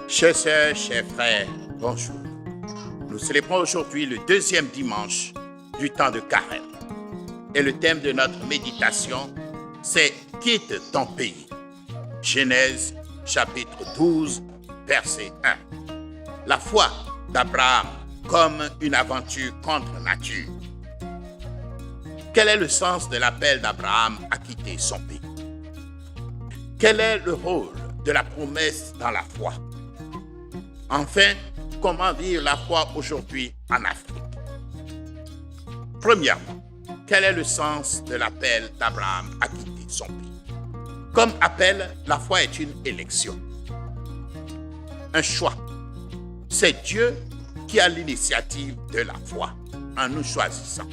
Chers sœurs, chers frères, bonjour. Nous célébrons aujourd'hui le deuxième dimanche du temps de Carême. Et le thème de notre méditation, c'est « Quitte ton pays ». Genèse chapitre 12, verset 1. La foi d'Abraham comme une aventure contre nature. Quel est le sens de l'appel d'Abraham à quitter son pays? Quel est le rôle de la promesse dans la foi? Enfin, comment vivre la foi aujourd'hui en Afrique? Premièrement, quel est le sens de l'appel d'Abraham à quitter son pays? Comme appel, la foi est une élection, un choix. C'est Dieu qui a l'initiative de la foi en nous choisissant.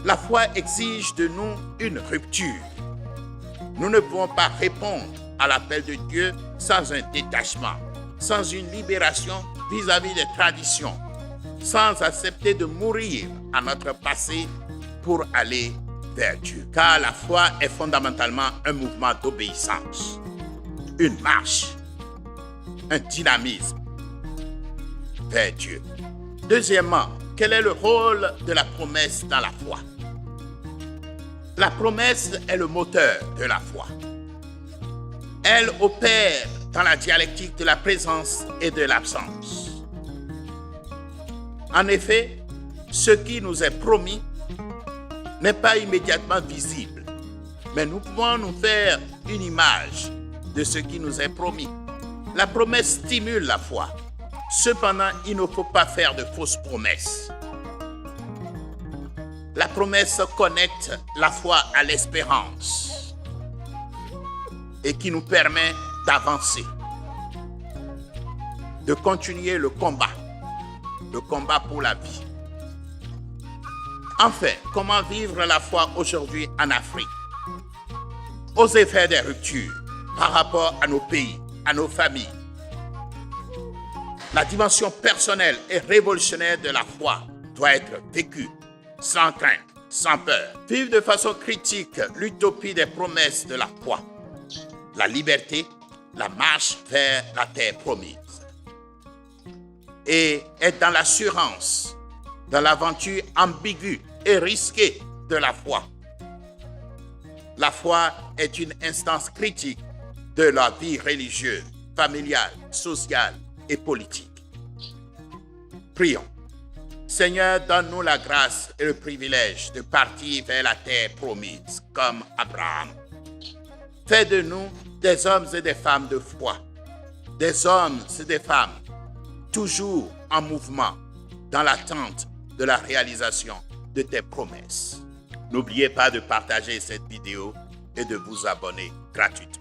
La foi exige de nous une rupture. Nous ne pouvons pas répondre à l'appel de Dieu sans un détachement, sans une libération vis-à-vis des traditions, sans accepter de mourir à notre passé pour aller vers Dieu. Car la foi est fondamentalement un mouvement d'obéissance, une marche, un dynamisme vers Dieu. Deuxièmement, quel est le rôle de la promesse dans la foi? La promesse est le moteur de la foi. Elle opère dans la dialectique de la présence et de l'absence. En effet, ce qui nous est promis n'est pas immédiatement visible, mais nous pouvons nous faire une image de ce qui nous est promis. La promesse stimule la foi. Cependant, il ne faut pas faire de fausses promesses. La promesse connecte la foi à l'espérance et qui nous permet d'avancer, de continuer le combat pour la vie. Enfin, comment vivre la foi aujourd'hui en Afrique? Oser faire des ruptures par rapport à nos pays, à nos familles. La dimension personnelle et révolutionnaire de la foi doit être vécue sans crainte, sans peur. Vivre de façon critique l'utopie des promesses de la foi, la liberté, la marche vers la terre promise. Et être dans l'assurance, dans l'aventure ambiguë et risquée de la foi. La foi est une instance critique de la vie religieuse, familiale, sociale et politique. Prions. Seigneur, donne-nous la grâce et le privilège de partir vers la terre promise, comme Abraham. Fais de nous des hommes et des femmes de foi, des hommes et des femmes toujours en mouvement, dans l'attente de la réalisation de tes promesses. N'oubliez pas de partager cette vidéo et de vous abonner gratuitement.